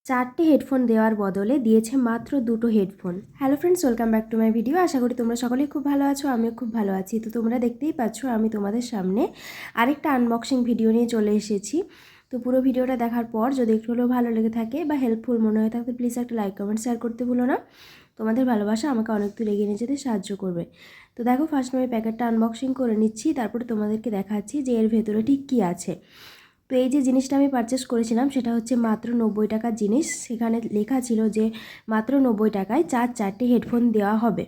4টে headphone দেওয়ার বদলে দিয়েছে মাত্র 2টো headphone. Hello friends, welcome back to my video. আশা করি তোমরা সকলেই খুব ভালো আছো, আমিও খুব ভালো আছি। তো তোমরা দেখতেই পাচ্ছ আমি তোমাদের সামনে আরেকটা আনবক্সিং ভিডিও নিয়ে চলে এসেছি। তো পুরো ভিডিওটা দেখার পর যদি একটু হলেও ভালো লেগে থাকে বা হেল্পফুল মনে হয়ে থাকে প্লিজ একটা লাইক কমেন্ট শেয়ার করতে ভুলো না। তোমাদের ভালোবাসা আমাকে অনেক দূর এগিয়ে নিয়ে যেতে সাহায্য করবে। তো দেখো, ফার্স্ট আমি প্যাকেটটা আনবক্সিং করে নিচ্ছি, তারপরে তোমাদেরকে দেখাচ্ছি যে এর ভেতরে ঠিক কী আছে। তো এই যে জিনিসটা আমি পারচেস করেছিলাম সেটা হচ্ছে মাত্র 90 টাকার জিনিস। সেখানে লেখা ছিল যে মাত্র 90 টাকায় 4টে হেডফোন দেওয়া হবে।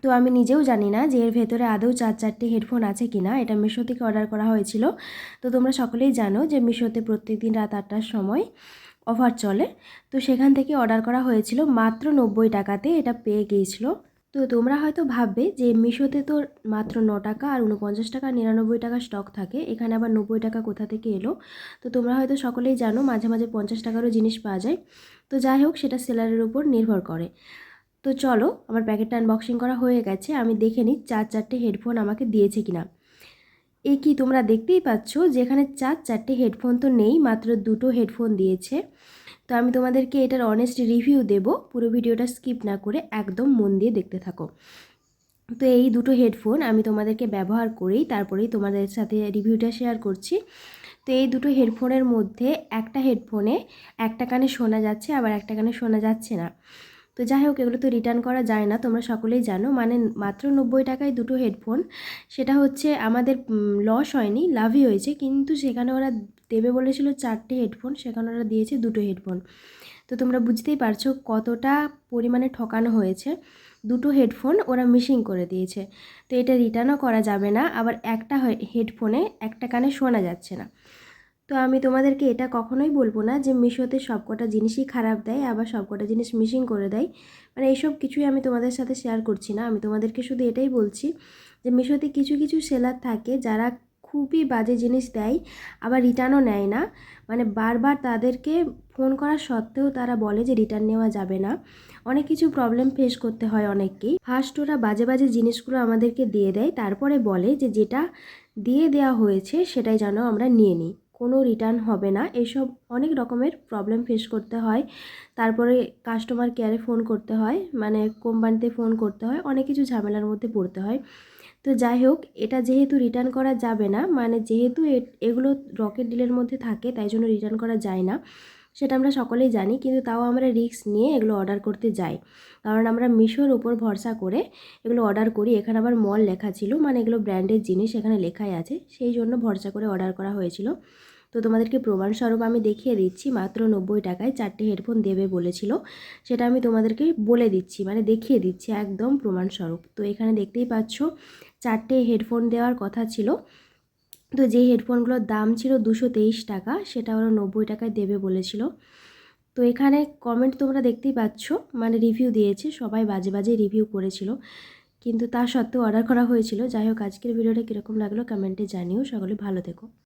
তো আমি নিজেও জানি না যে এর ভেতরে আদৌ 4টে হেডফোন আছে কি না। এটা মিশো থেকে অর্ডার করা হয়েছিল। তো তোমরা সকলেই জানো যে মিশোতে প্রত্যেকদিন রাত 8টার সময় অফার চলে। তো সেখান থেকে অর্ডার করা হয়েছিল, মাত্র 90 টাকাতে এটা পেয়ে গিয়েছিল। তো তোমরা হয়তো ভাববে যে মিশোতে তো মাত্র 9 টাকা আর 49 টাকা 99 টাকা স্টক থাকে, এখানে আবার 90 টাকা কোথা থেকে এলো। তো তোমরা হয়তো সকলেই জানো মাঝে মাঝে 50 টাকারও জিনিস পাওয়া যায়। তো যাই হোক, সেটা সেলারের উপর নির্ভর করে। তো চলো, আমার প্যাকেটটা আনবক্সিং করা হয়ে গেছে, আমি দেখে নিই 4টে হেডফোন আমাকে দিয়েছে কিনা। এই কি তোমরা দেখতেই পাচ্ছ যে এখানে 4টে হেডফোন তো নেই, মাত্র 2টো হেডফোন দিয়েছে। তো আমি তোমাদেরকে এটার অনেস্ট রিভিউ দেব, পুরো ভিডিওটা স্কিপ না করে একদম মন দিয়ে দেখতে থাকো। তো এই 2টো হেডফোন আমি তোমাদেরকে ব্যবহার করেই তারপরেই তোমাদের সাথে রিভিউটা শেয়ার করছি। তো এই 2টো হেডফোনের মধ্যে একটা হেডফোনে একটা কানে শোনা যাচ্ছে, আবার একটা কানে শোনা যাচ্ছে না। তো যাই হোক, এগুলো তো রিটার্ন করা যায় না, তোমরা সকলেই জানো। মানে মাত্র 90 টাকায় 2টো হেডফোন, সেটা হচ্ছে আমাদের লস হয়নি, লাভই হয়েছে। কিন্তু সেখানে ওরা দেবে বলেছিল 4টে হেডফোন, সেখানে ওরা দিয়েছে 2টো হেডফোন। তো তোমরা বুঝতেই পারছো কতটা পরিমাণে ঠকানো হয়েছে। 2টো হেডফোন ওরা মিসিং করে দিয়েছে। তো এটা রিটার্নও করা যাবে না, আবার একটা হেডফোনে একটা কানে শোনা যাচ্ছে না। তো আমি তোমাদেরকে এটা কখনোই বলবো না যে মিশোতে সবকটা জিনিসই খারাপ দেয়, আবার সবকটা জিনিস মিসিং করে দেয়। মানে এইসব কিছুই আমি তোমাদের সাথে শেয়ার করছি না। আমি তোমাদেরকে শুধু এটাই বলছি যে মিশোতে কিছু কিছু সেলার থাকে যারা খুবই বাজে জিনিস দেয়, আবার রিটার্নও নেয় না। মানে বারবার তাদেরকে ফোন করা সত্ত্বেও তারা বলে যে রিটার্ন নেওয়া যাবে না। অনেক কিছু প্রবলেম ফেস করতে হয় অনেককেই। ফার্স্ট ওরা বাজে বাজে জিনিসগুলো আমাদেরকে দিয়ে দেয়, তারপরে বলে যে যেটা দিয়ে দেওয়া হয়েছে সেটাই যেন আমরা নিয়ে নিই, কোনো রিটার্ন হবে না। এইসব অনেক রকমের প্রবলেম ফেস করতে হয়। তারপরে কাস্টমার কেয়ারে ফোন করতে হয়, মানে কোম্পানিতে ফোন করতে হয়, অনেক কিছু ঝামেলার মধ্যে পড়তে হয়। তো যাই হোক, এটা যেহেতু রিটার্ন করা যাবে না, মানে যেহেতু এগুলো রকেট ডিলের মধ্যে থাকে তাই জন্য রিটার্ন করা যায় না, সেটা আমরা সকলেই জানি। কিন্তু তাও আমরা রিস্ক নিয়ে এগুলো অর্ডার করতে যাই, কারণ আমরা মিশোর উপর ভরসা করে এগুলো অর্ডার করি। এখানে আবার মল লেখা ছিল, মানে এগুলো ব্র্যান্ডের জিনিস এখানে লেখাই আছে, সেই জন্য ভরসা করে অর্ডার করা হয়েছিল। তো তোমাদেরকে প্রমাণস্বরূপ আমি দেখিয়ে দিচ্ছি, মাত্র 90 টাকায় 4টে হেডফোন দেবে বলেছিল, সেটা আমি তোমাদেরকে বলে দিচ্ছি, মানে দেখিয়ে দিচ্ছি একদম প্রমাণস্বরূপ। তো এখানে দেখতেই পাচ্ছ 4টে হেডফোন দেওয়ার কথা ছিল। তো যে হেডফোনগুলোর দাম ছিল 223 টাকা, সেটা ওরা 90 টাকায় দেবে বলেছিল। তো এখানে কমেন্ট তোমরা দেখতেই পাচ্ছ, মানে রিভিউ দিয়েছে, সবাই বাজে বাজে রিভিউ করেছিল, কিন্তু তা সত্ত্বেও অর্ডার করা হয়েছিল। যাই হোক, আজকের ভিডিওটা কীরকম লাগলো কমেন্টে জানিও। সকলে ভালো থেকো।